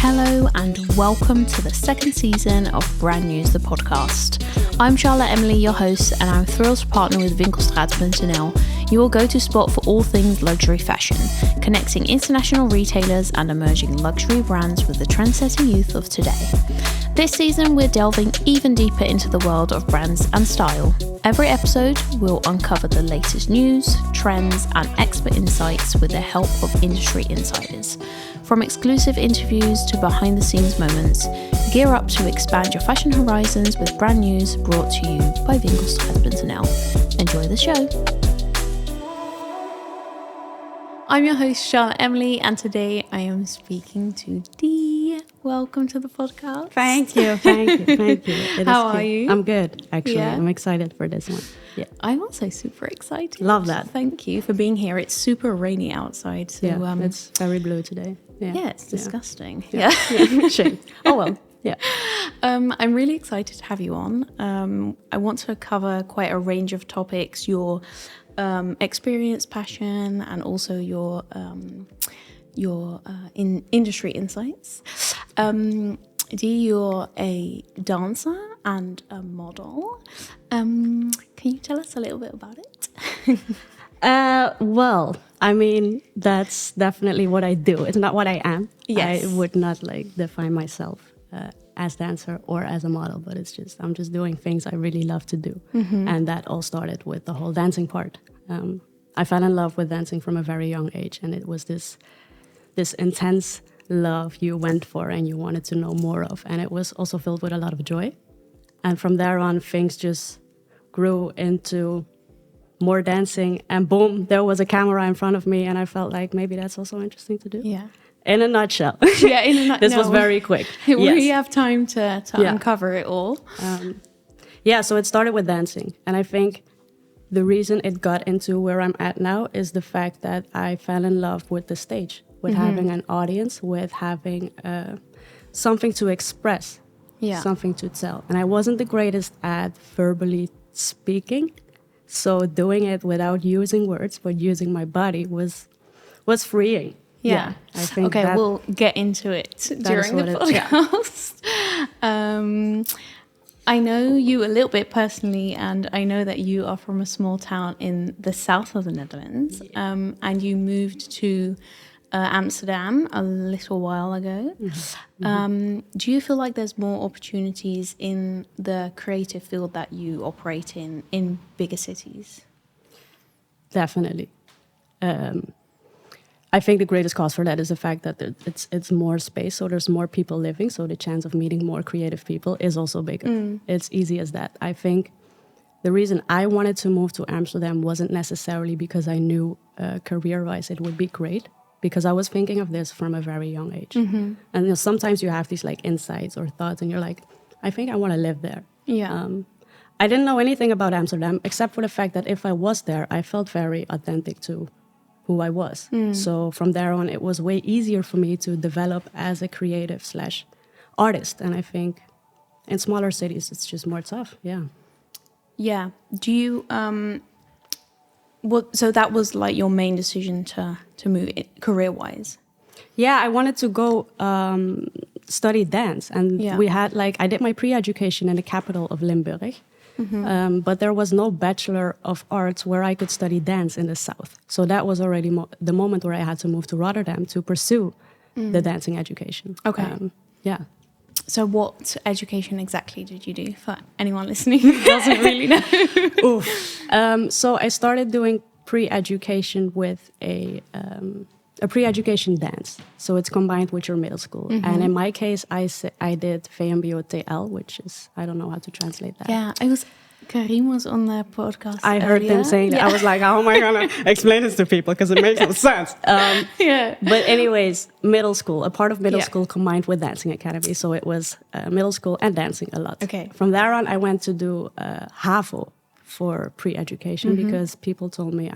Hello and welcome to the second season of Brand News, the podcast. I'm Charlotte Emily, your host, and I'm thrilled to partner with Winkelstraat.nl, your go-to spot for all things luxury fashion, connecting international retailers and emerging luxury brands with the trendsetting youth of today. This season, we're delving even deeper into the world of brands and style. Every episode, we'll uncover the latest news, trends, and expert insights with the help of industry insiders. From exclusive interviews to behind-the-scenes moments, gear up to expand your fashion horizons with Brand News brought to you by Winkelstraat.nl. Enjoy the show. I'm your host, Charlotte Emily, and today I am speaking to Diede. Welcome to the podcast. Thank you. How are you? I'm good, actually. Yeah. I'm excited for this one. Yeah. I'm also super excited. Love that. Thank you for being here. It's super rainy outside. So, it's very blue today. Yeah, it's disgusting. Yeah. Shame. Oh, well. Yeah. I'm really excited to have you on. I want to cover quite a range of topics, your experience, passion, and also your industry insights. Diede, you're a dancer and a model. Can you tell us a little bit about it? Well, I mean, that's definitely what I do. It's not what I am. Yes. I would not define myself as dancer or as a model, but I'm just doing things I really love to do. Mm-hmm. And that all started with the whole dancing part. I fell in love with dancing from a very young age, and it was this intense love you went for and you wanted to know more of. And it was also filled with a lot of joy. And from there on, things just grew into more dancing, and boom, there was a camera in front of me, and I felt like maybe that's also interesting to do. Yeah. In a nutshell. Yeah, in a nutshell. This was very quick. We have time to uncover it all. So it started with dancing. And I think the reason it got into where I'm at now is the fact that I fell in love with the stage, with having an audience, with having something to express, something to tell. And I wasn't the greatest at verbally speaking. So doing it without using words, but using my body was freeing. Yeah. I think we'll get into it during the podcast. I know you a little bit personally, and I know that you are from a small town in the south of the Netherlands, and you moved to Amsterdam a little while ago. Mm-hmm. Do you feel like there's more opportunities in the creative field that you operate in bigger cities? Definitely. I think the greatest cause for that is the fact that it's more space, so there's more people living, so the chance of meeting more creative people is also bigger. It's easy as that. I think the reason I wanted to move to Amsterdam wasn't necessarily because I knew career-wise it would be great, because I was thinking of this from a very young age. Mm-hmm. And sometimes you have these insights or thoughts, and you're like, I think I want to live there. Yeah. I didn't know anything about Amsterdam, except for the fact that if I was there, I felt very authentic to who I was. So from there on, it was way easier for me to develop as a creative/artist. And I think in smaller cities, it's just more tough. Yeah. Yeah. Do you, so that was your main decision to move career-wise? Yeah, I wanted to go study dance. And we had I did my pre-education in the capital of Limburg. Mm-hmm. But there was no Bachelor of Arts where I could study dance in the south. So that was already the moment where I had to move to Rotterdam to pursue the dancing education. Okay. Yeah. So what education exactly did you do, for anyone listening who doesn't really know? Oof. So I started doing pre-education with a pre-education dance. So it's combined with your middle school. Mm-hmm. And in my case, I did VMBO-TL, which is, I don't know how to translate that. Yeah, Karim was on the podcast I heard earlier. them saying that. I was like, how am I going to explain this to people? Because it makes no sense. But anyways, middle school, a part of middle school combined with dancing academy. So it was middle school and dancing a lot. Okay. From there on, I went to do HAVO for pre-education because people told me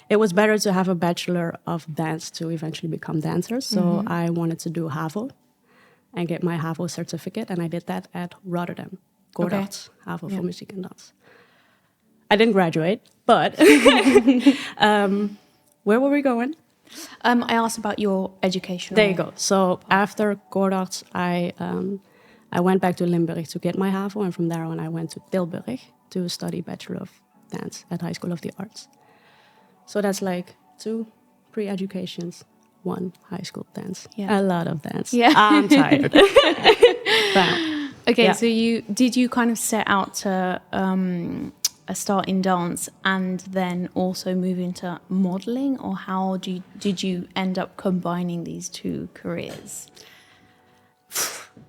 it was better to have a Bachelor of Dance to eventually become dancers. So I wanted to do HAVO and get my HAVO certificate. And I did that at Rotterdam. HAVO for Muziek en Dans. I didn't graduate, but where were we going? I asked about your education. There you go. So after Cordax, I went back to Limburg to get my HAVO, and from there on I went to Tilburg to study Bachelor of Dance at High School of the Arts. So that's like 2 pre-educations, 1 high school dance. Yeah. A lot of dance. Yeah. I'm tired. Okay, Yeah. so did you kind of set out to start in dance and then also move into modeling, or how did you end up combining these 2 careers?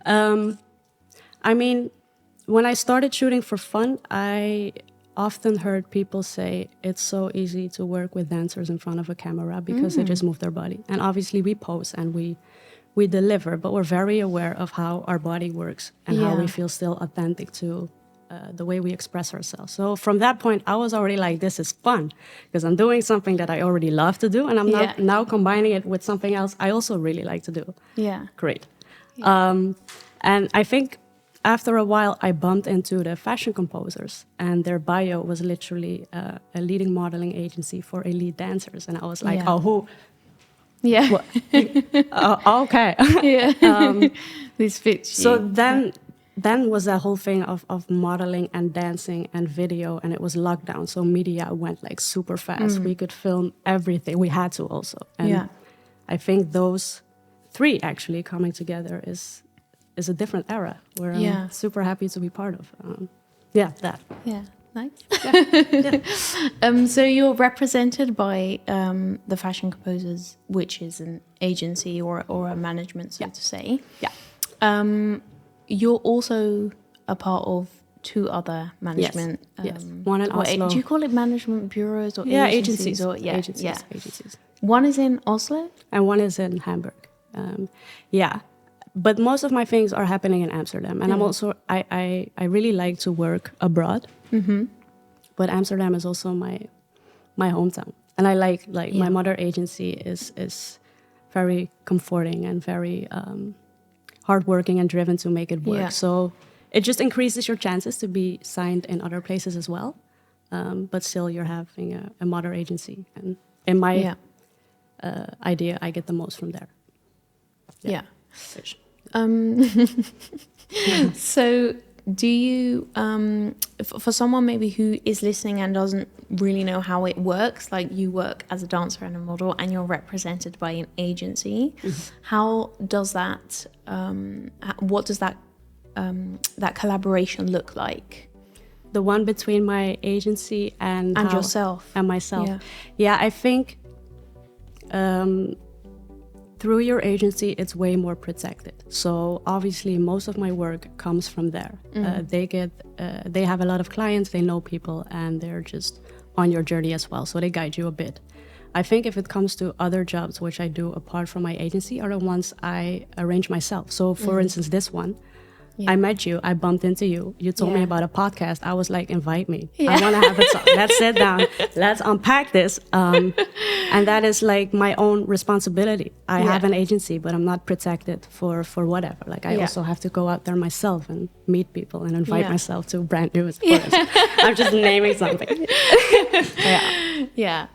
I mean, when I started shooting for fun, I often heard people say it's so easy to work with dancers in front of a camera because they just move their body. And obviously we pose and we deliver, but we're very aware of how our body works and how we feel still authentic to the way we express ourselves. So from that point, I was already like, this is fun because I'm doing something that I already love to do, and I'm now combining it with something else I also really like to do. Yeah. Great. Yeah. And I think after a while, I bumped into the fashion composers, and their bio was literally a leading modeling agency for elite dancers. And I was like, oh, who? Yeah. Okay. Yeah. This fits you. So then was that whole thing of modeling and dancing and video, and it was lockdown. So media went like super fast. We could film everything. We had to also. And I think those 3 actually coming together is a different era where I'm super happy to be part of. That. Yeah, nice. So you're represented by the Fashion Composers, which is an agency or a management, so to say. Yeah. You're also a part of 2 other management. Yes. One in Oslo. Do you call it management bureaus or agencies? Or, Agencies. One is in Oslo? And one is in Hamburg. But most of my things are happening in Amsterdam. And I'm also, I really like to work abroad. Mm-hmm. But Amsterdam is also my hometown. And I like my mother agency is very comforting and very hardworking and driven to make it work. Yeah. So it just increases your chances to be signed in other places as well. But still you're having a mother agency. And in my idea, I get the most from there. Yeah. So do you, for someone maybe who is listening and doesn't really know how it works, like you work as a dancer and a model and you're represented by an agency, how does that, what does that, that collaboration look like? The one between my agency and yourself. And myself. Yeah, I think through your agency, it's way more protected. So obviously, most of my work comes from there. They have a lot of clients, they know people, and they're just on your journey as well. So they guide you a bit. I think if it comes to other jobs, which I do apart from my agency, are the ones I arrange myself. So for instance, this one, I met you, I bumped into you, you told me about a podcast. I was like, invite me. I want to have a talk. Let's sit down, let's unpack this. And that is like my own responsibility. I have an agency, but I'm not protected for whatever. Like I also have to go out there myself and meet people and invite myself to brand new sports. I'm just naming something.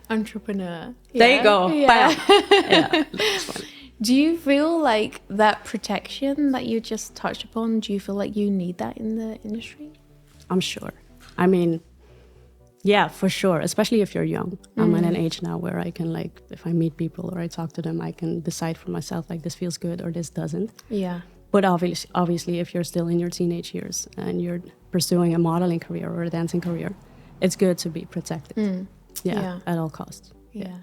Entrepreneur. There you go. That's funny. Do you feel like that protection that you just touched upon, do you feel like you need that in the industry? I'm sure. I mean, yeah, for sure. Especially if you're young. I'm at an age now where I can, like, if I meet people or I talk to them, I can decide for myself, like, this feels good or this doesn't. Yeah. But obviously, if you're still in your teenage years and you're pursuing a modeling career or a dancing career, it's good to be protected. At all costs. Yeah.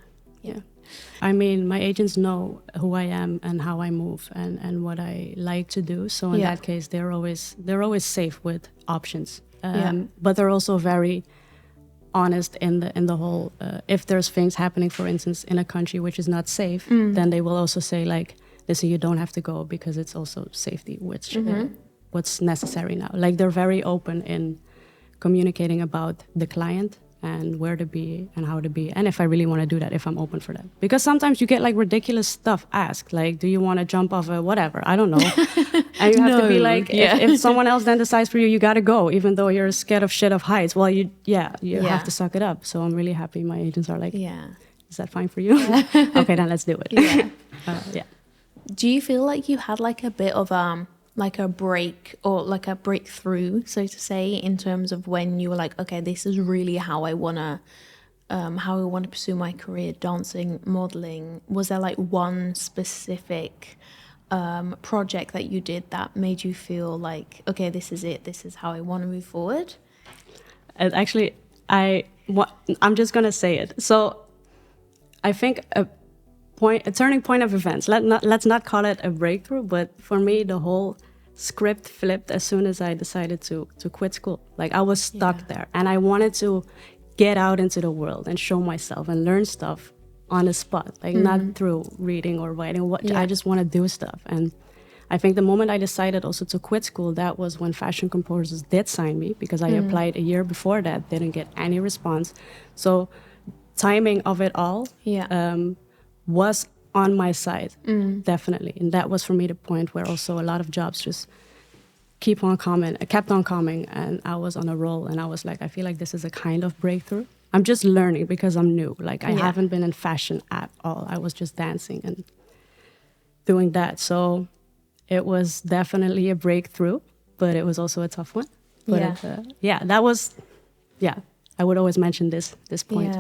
I mean, my agents know who I am and how I move and what I like to do. So in that case, they're always safe with options. But they're also very honest in the whole. If there's things happening, for instance, in a country which is not safe, then they will also say like, "Listen, you don't have to go because it's also safety, which what's necessary now." Like they're very open in communicating about the client and where to be and how to be, and if I really want to do that, if I'm open for that. Because sometimes you get like ridiculous stuff asked, like, do you want to jump off a whatever? I don't know. And you have to be like, if someone else then decides for you, you got to go, even though you're scared of shit of heights. Well, you have to suck it up. So I'm really happy my agents are like, Is that fine for you? Okay, then let's do it. Yeah. Do you feel like you had like a bit of like a break or like a breakthrough, so to say, in terms of when you were like, okay, this is really how I wanna pursue my career, dancing, modeling? Was there like one specific project that you did that made you feel like, okay, this is it, this is how I want to move forward? And actually, I'm just gonna say it. So I think a turning point of events. Let's not call it a breakthrough, but for me, the whole script flipped as soon as I decided to quit school. Like I was stuck there, and I wanted to get out into the world and show myself and learn stuff on the spot, like not through reading or writing. I just want to do stuff. And I think the moment I decided also to quit school, that was when Fashion Composers did sign me, because I applied a year before that, didn't get any response. So timing of it all was on my side, definitely. And that was for me the point where also a lot of jobs just kept on coming, and I was on a roll, and I was like, I feel like this is a kind of breakthrough. I'm just learning because I'm new. Like I haven't been in fashion at all. I was just dancing and doing that. So it was definitely a breakthrough, but it was also a tough one. But that was, I would always mention this point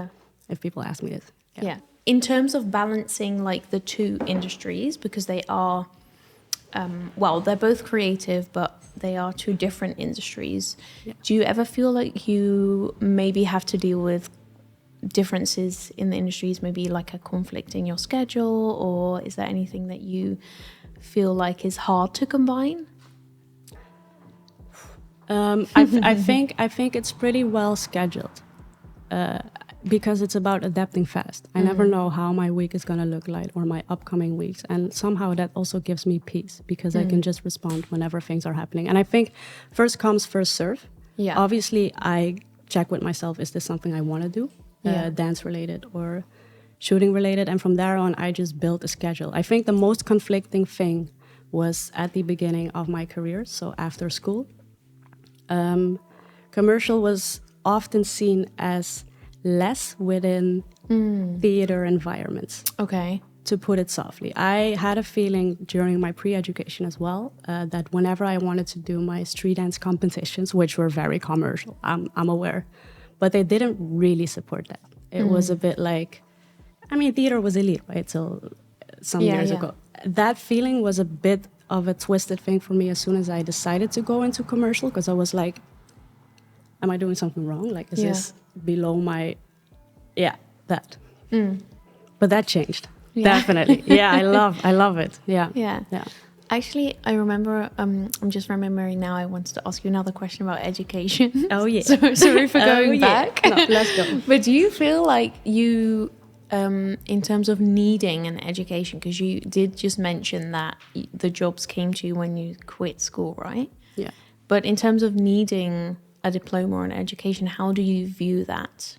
if people ask me this. Yeah. In terms of balancing like the two industries, because they are, they're both creative, but they are two different industries. Yeah. Do you ever feel like you maybe have to deal with differences in the industries, maybe like a conflict in your schedule, or is there anything that you feel like is hard to combine? I think it's pretty well scheduled. Because it's about adapting fast. I never know how my week is going to look like or my upcoming weeks. And somehow that also gives me peace, because I can just respond whenever things are happening. And I think first comes, first serve. Yeah. Obviously, I check with myself, is this something I want to do? Dance related or shooting related? And from there on, I just built a schedule. I think the most conflicting thing was at the beginning of my career, so after school. Commercial was often seen as less within theater environments. Okay. To put it softly. I had a feeling during my pre-education as well that whenever I wanted to do my street dance competitions, which were very commercial, I'm aware, but they didn't really support that. It was a bit like, I mean, theater was elite, right? Till some years ago. That feeling was a bit of a twisted thing for me as soon as I decided to go into commercial, because I was like, am I doing something wrong? Like, is this below my, that. But that changed, definitely. I love it. Yeah. Actually, I remember, I'm just remembering now, I wanted to ask you another question about education. Oh, yeah. So sorry for going back. No, let's go. But do you feel like you, in terms of needing an education, because you did just mention that the jobs came to you when you quit school, right? Yeah. But in terms of needing a diploma or an education, how do you view that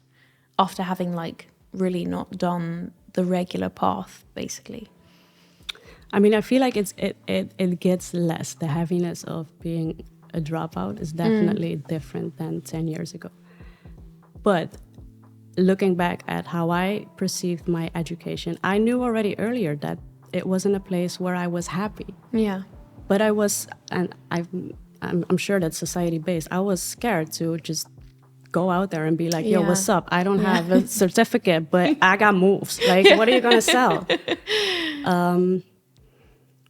after having like really not done the regular path, basically? I mean, I feel like it gets less. The heaviness of being a dropout is definitely different than 10 years ago. But looking back at how I perceived my education, I knew already earlier that it wasn't a place where I was happy. Yeah. But I was, and I'm sure that's society-based, I was scared to just go out there and be like, yo, what's up? I don't have a certificate, but I got moves. Like, what are you going to sell?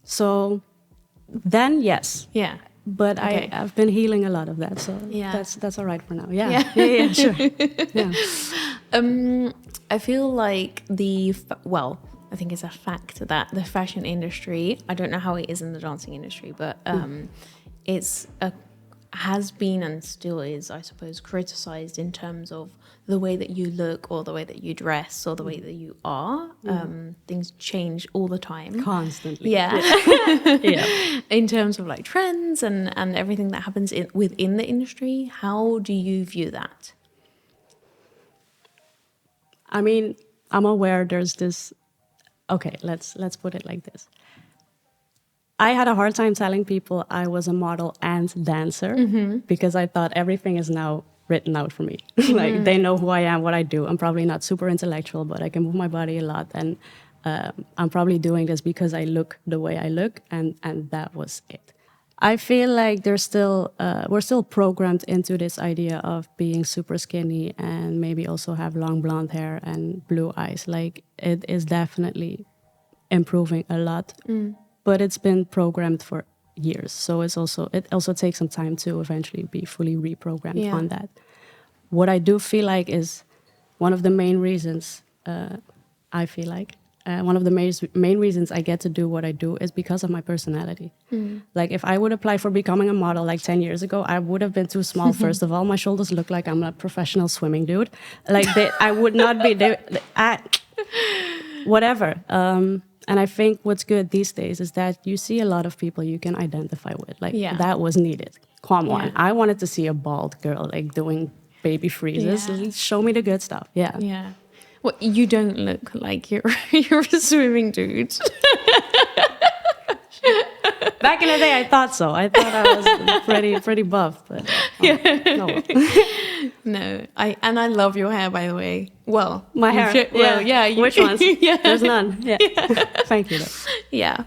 So then, yes. Yeah. But okay. I've been healing a lot of that. So that's all right for now. Yeah, sure. Yeah. I feel like I think it's a fact that the fashion industry, I don't know how it is in the dancing industry, but has been and still is, I suppose, criticized in terms of the way that you look or the way that you dress or the way that you are. Things change all the time. Constantly. Yeah. In terms of like trends and everything that happens within the industry, how do you view that? I mean, I'm aware there's this, okay, let's put it like this. I had a hard time telling people I was a model and dancer because I thought everything is now written out for me. Like they know who I am, what I do. I'm probably not super intellectual, but I can move my body a lot. And I'm probably doing this because I look the way I look, and that was it. I feel like we're still programmed into this idea of being super skinny and maybe also have long blonde hair and blue eyes. Like it is definitely improving a lot, but it's been programmed for years. So it also takes some time to eventually be fully reprogrammed on that. What I do feel like is one of the main reasons one of the main reasons I get to do what I do is because of my personality. Like if I would apply for becoming a model like 10 years ago, I would have been too small. First of all, my shoulders look like I'm a professional swimming dude. Like I would not be, whatever. And I think what's good these days is that you see a lot of people you can identify with. Like that was needed. Come on. I wanted to see a bald girl like doing baby freezes. Show me the good stuff. Yeah. Well, you don't look like you're a swimming dude. Back in the day, I thought so. I thought I was pretty buff, but no. No, I love your hair, by the way. Well, my hair. Which ones? There's none. Yeah. Thank you. Though. Yeah.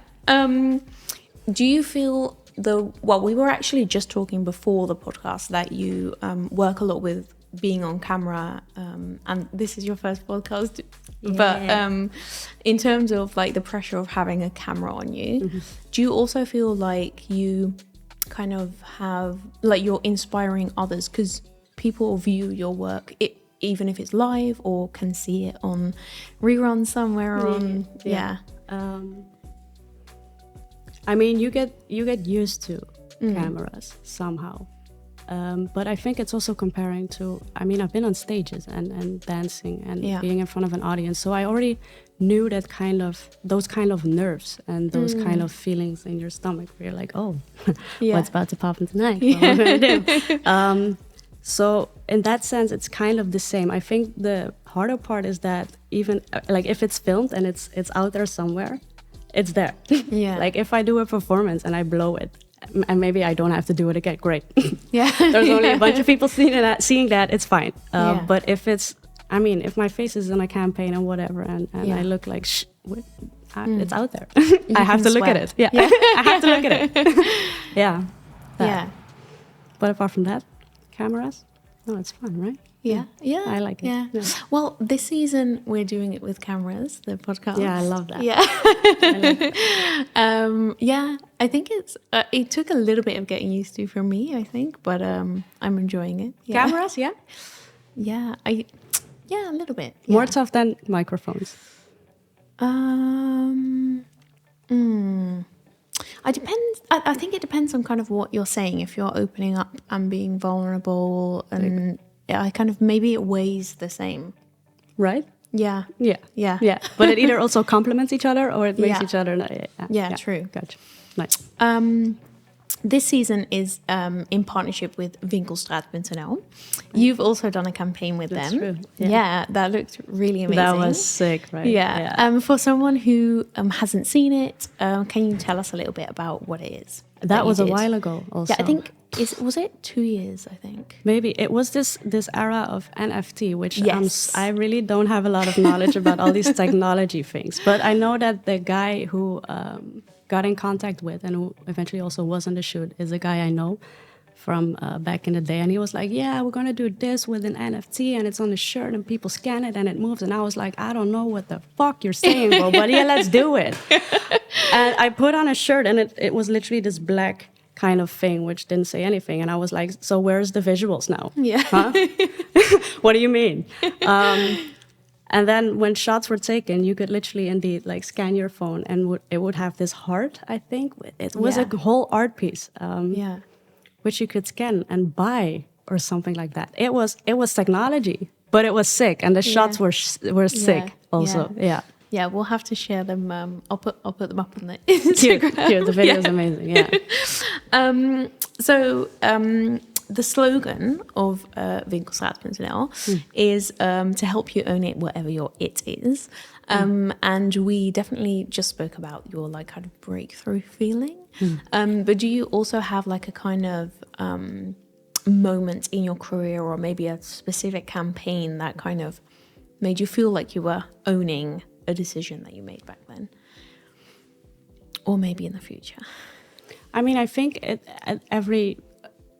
Do you feel we were actually just talking before the podcast that you work a lot with being on camera, and this is your first podcast, but in terms of like the pressure of having a camera on you, do you also feel like you kind of have like you're inspiring others because people view your work, even if it's live or can see it on reruns somewhere I mean, you get used to cameras somehow. But I think it's also comparing to, I mean, I've been on stages and dancing and being in front of an audience. So I already knew those kind of nerves and those kind of feelings in your stomach where you're like, oh, what's about to pop in tonight? What am I going to do? So in that sense, it's kind of the same. I think the harder part is that even like if it's filmed and it's out there somewhere, it's there. Like if I do a performance and I blow it, and maybe I don't have to do it again, great. There's only a bunch of people seeing that, it's fine. But if it's, I mean, if my face is in a campaign and whatever, and I look like, it's out there. I have to look at it. I have to look at it. But apart from that, cameras, no, it's fun, right? I like it. Well, this season we're doing it with cameras, the podcast. I love that. I like it. I think it took a little bit of getting used to for me, I think, but I'm enjoying it. Cameras, a little bit. More tough than microphones. It depends. I think it depends on kind of what you're saying. If you're opening up and being vulnerable, and maybe it weighs the same, right? Yeah. But it either also complements each other or it makes each other. True. Gotcha. Nice. This season is in partnership with Winkelstraat.nl. You've also done a campaign with them. True. That looked really amazing. That was sick, right? For someone who hasn't seen it, can you tell us a little bit about what it is? That was a while ago also. Yeah, I think, was it 2 years, I think? Maybe. It was this era of NFT, which I really don't have a lot of knowledge about all these technology things. But I know that the guy who got in contact with and who eventually also was on the shoot is a guy I know from back in the day. And he was like, we're going to do this with an NFT and it's on the shirt and people scan it and it moves. And I was like, I don't know what the fuck you're saying, bro, but let's do it. And I put on a shirt and it was literally this black kind of thing, which didn't say anything. And I was like, so where's the visuals now? Huh? What do you mean? And then when shots were taken, you could literally indeed like scan your phone and it would have this heart, I think. It was a whole art piece, which you could scan and buy or something like that. It was technology, but it was sick. And the shots were sick also. Yeah, we'll have to share them. I'll put them up on the Instagram. Cute. The video is amazing. The slogan of Winkelstraat.nl is to help you own it wherever your it is. And we definitely just spoke about your like kind of breakthrough feeling. But do you also have like a kind of moment in your career, or maybe a specific campaign that kind of made you feel like you were owning a decision that you made back then? Or maybe in the future? I mean, I think at every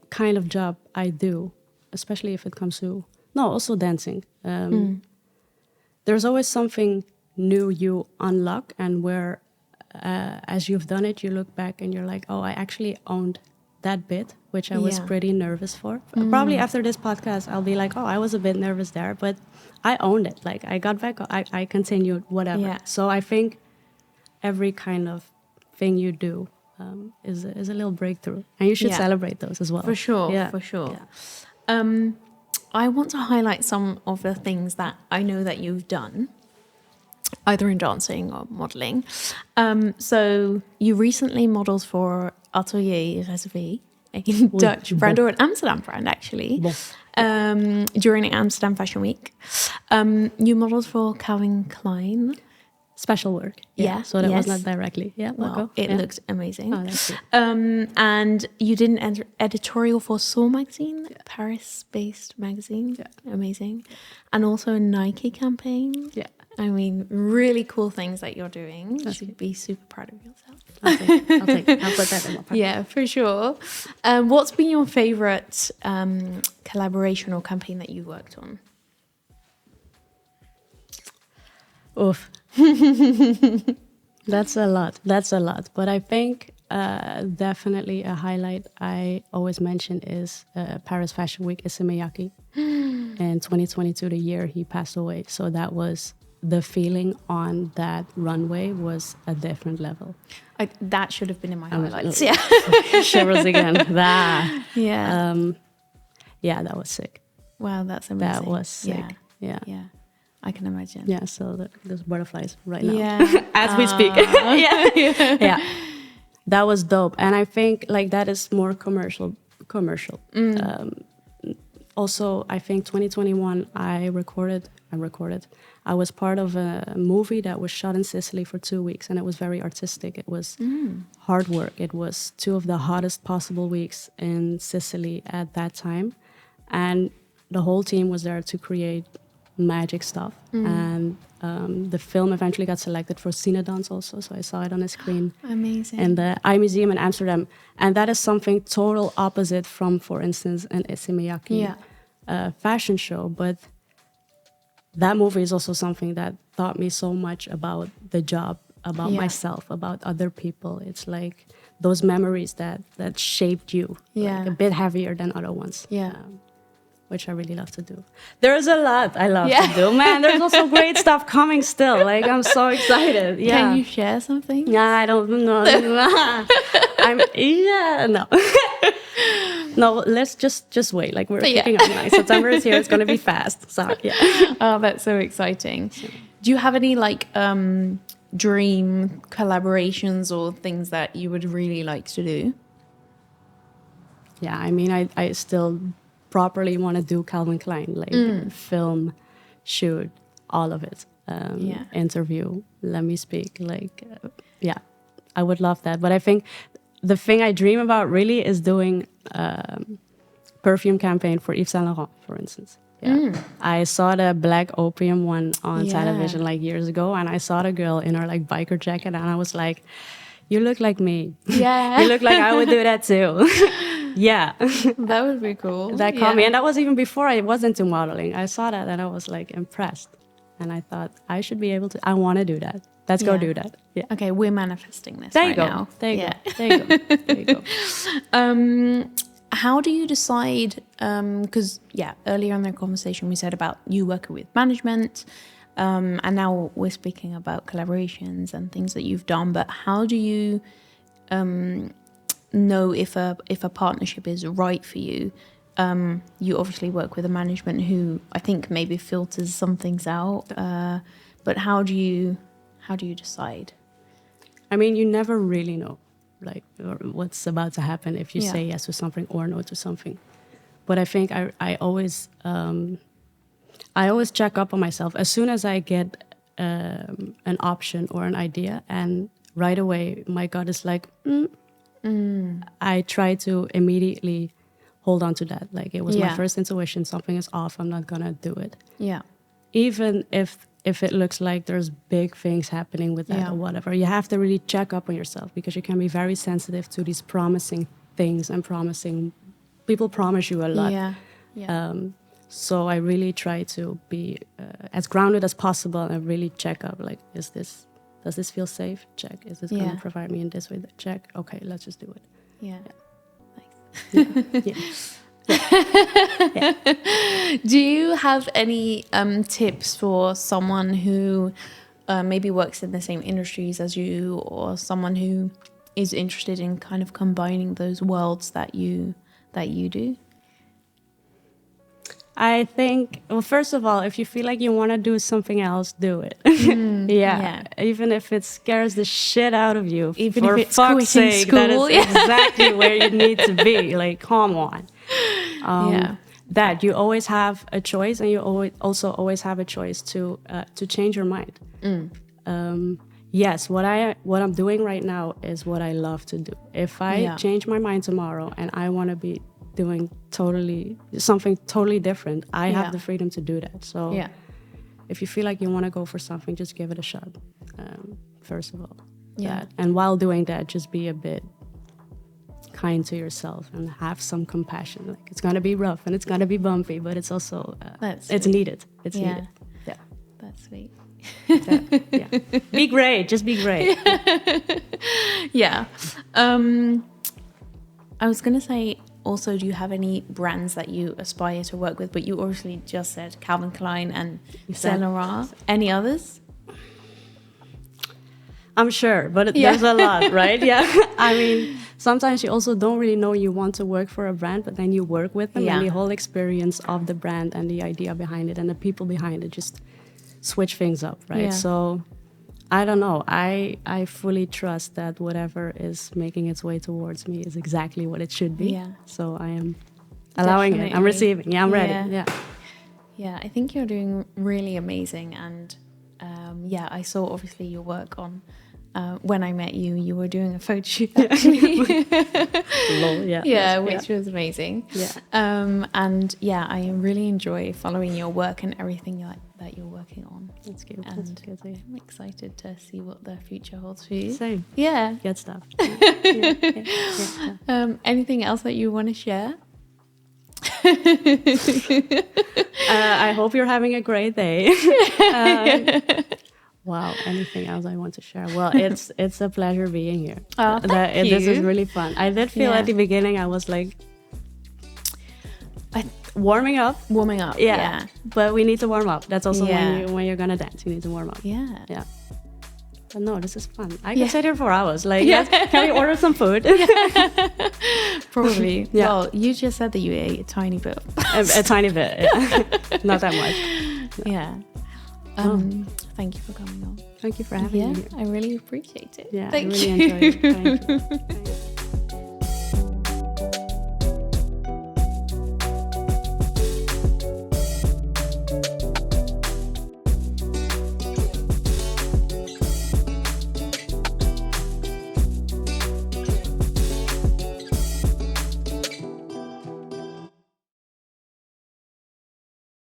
kind of job I do, especially if it comes to, also dancing, there's always something new you unlock, and where as you've done it, you look back and you're like, oh, I actually owned that bit, which I was pretty nervous for. Probably after this podcast, I'll be like, oh, I was a bit nervous there, but I owned it. Like, I got back, I continued, whatever. Yeah. So I think every kind of thing you do is a little breakthrough, and you should celebrate those as well. For sure, yeah. for sure. Yeah. I want to highlight some of the things that I know that you've done, either in dancing or modeling. So you recently modeled for Atelier Reservé, a Dutch brand, or an Amsterdam brand actually, during Amsterdam Fashion Week. You modeled for Calvin Klein. Special work. Yeah. So that was not directly. Yeah. Well, it looked amazing. Oh, that's good. And you did an editorial for Soul magazine, Paris-based magazine. Yeah. Amazing. And also a Nike campaign. Yeah. I mean, really cool things that you're doing. You should be super proud of yourself. I'll put that in my pocket. Yeah, for sure. What's been your favorite collaboration or campaign that you worked on? Oof. That's a lot. But I think definitely a highlight I always mention is Paris Fashion Week, Issey Miyake. In 2022, the year he passed away. So that was, the feeling on that runway was a different level. That should have been in my highlights. Shivers again. Yeah. Yeah, that was sick. Wow, that's amazing. That was sick. Yeah. I can imagine. Yeah, so there's butterflies right now. Yeah. As we speak. Yeah. That was dope. And I think like that is more commercial. Also, I think 2021, I was part of a movie that was shot in Sicily for 2 weeks, and it was very artistic. It was hard work. It was 2 of the hottest possible weeks in Sicily at that time. And the whole team was there to create magic stuff. And the film eventually got selected for Cinedance also, so I saw it on the screen. Amazing. In the Eye Museum in Amsterdam. And that is something total opposite from, for instance, an Issey Miyake fashion show. But that movie is also something that taught me so much about the job, about myself, about other people. It's like those memories that shaped you, like a bit heavier than other ones. Yeah. Which I really love to do. There's a lot I love to do. Man, there's also great stuff coming still. Like, I'm so excited. Yeah. Can you share something? Yeah, I don't know. No. No, let's just wait. Like, we're kicking off nice. September is here. It's going to be fast. So, yeah. Oh, that's so exciting. Do you have any, like, dream collaborations or things that you would really like to do? Yeah, I mean, I still properly want to do Calvin Klein, like film, shoot, all of it. Interview, let me speak. Like, I would love that. But I think the thing I dream about really is doing perfume campaign for Yves Saint Laurent, for instance. Yeah. I saw the Black Opium one on television like years ago, and I saw the girl in her like biker jacket, and I was like, you look like me. Yeah. You look like I would do that too. Yeah. That would be cool. That caught me. And that was even before I was into modeling. I saw that and I was like impressed. And I thought I should be able to, I want to do that. Let's go do that. Yeah. Okay, we're manifesting this there right now. There you go. How do you decide, because earlier in the conversation we said about you working with management, and now we're speaking about collaborations and things that you've done, but how do you know if a partnership is right for you? You obviously work with a management who I think maybe filters some things out, but how do you decide? I mean, you never really know like what's about to happen if you say yes to something or no to something. But I think I always check up on myself as soon as I get an option or an idea, and right away my gut is like, I try to immediately hold on to that. Like, it was my Yeah. first intuition. Something is off. I'm not gonna do it. Yeah. Even if it looks like there's big things happening with that Yeah. or whatever, you have to really check up on yourself, because you can be very sensitive to these promising things and people promise you a lot. Yeah. Yeah. So I really try to be as grounded as possible and really check up, like, does this feel safe? Check. Is this going Yeah. to provide me in this way? Check. Okay, let's just do it. Yeah. Yeah. Yeah. Do you have any tips for someone who maybe works in the same industries as you, or someone who is interested in kind of combining those worlds that you do? I think, well, first of all, if you feel like you want to do something else, do it. Yeah. Even if it scares the shit out of you. Even for if it's fuck's quitting sake, school. that is exactly where you need to be. Like, come on. That you always have a choice, and you always have a choice to change your mind. Yes, what I'm doing right now is what I love to do. If I change my mind tomorrow and I want to be doing something totally different, I have the freedom to do that. So if you feel like you want to go for something, just give it a shot. First of all, and while doing that, just be a bit kind to yourself and have some compassion. Like, it's gonna be rough and it's gonna be bumpy, but it's also it's needed. It's needed. Yeah, that's sweet. Yeah. Be great. Just be great. Yeah. I was gonna say, also, do you have any brands that you aspire to work with? But you obviously just said Calvin Klein and Saint Laurent. Any others? I'm sure, but there's a lot, right? Yeah. I mean, sometimes you also don't really know you want to work for a brand, but then you work with them, and the whole experience of the brand and the idea behind it and the people behind it just switch things up, right? Yeah. So I don't know. I fully trust that whatever is making its way towards me is exactly what it should be. Yeah. So I am allowing it. I'm receiving. Yeah, I'm ready. Yeah. Yeah, I think you're doing really amazing. And I saw obviously your work on when I met you. You were doing a photo shoot actually. Which was amazing. Yeah. And I really enjoy following your work and everything that you're working on. That's good. And that's good. Yeah. I'm excited to see what the future holds for you. Same. Yeah. Good stuff. Anything else that you want to share? I hope you're having a great day. Wow, anything else I want to share? Well, it's a pleasure being here. Oh, thank you. This is really fun. I did feel at the beginning I was like warming up. Yeah. But we need to warm up. That's also when you're gonna dance. You need to warm up. Yeah. But no, this is fun. I can sit here for hours. Like, can we order some food? Probably. Yeah. Well, you just said that you ate a tiny bit. A tiny bit. Yeah. Not that much. Yeah. Thank you for coming on. Thank you for having me here. I really appreciate it. Yeah, Thank I really you. enjoyed it. Thank you.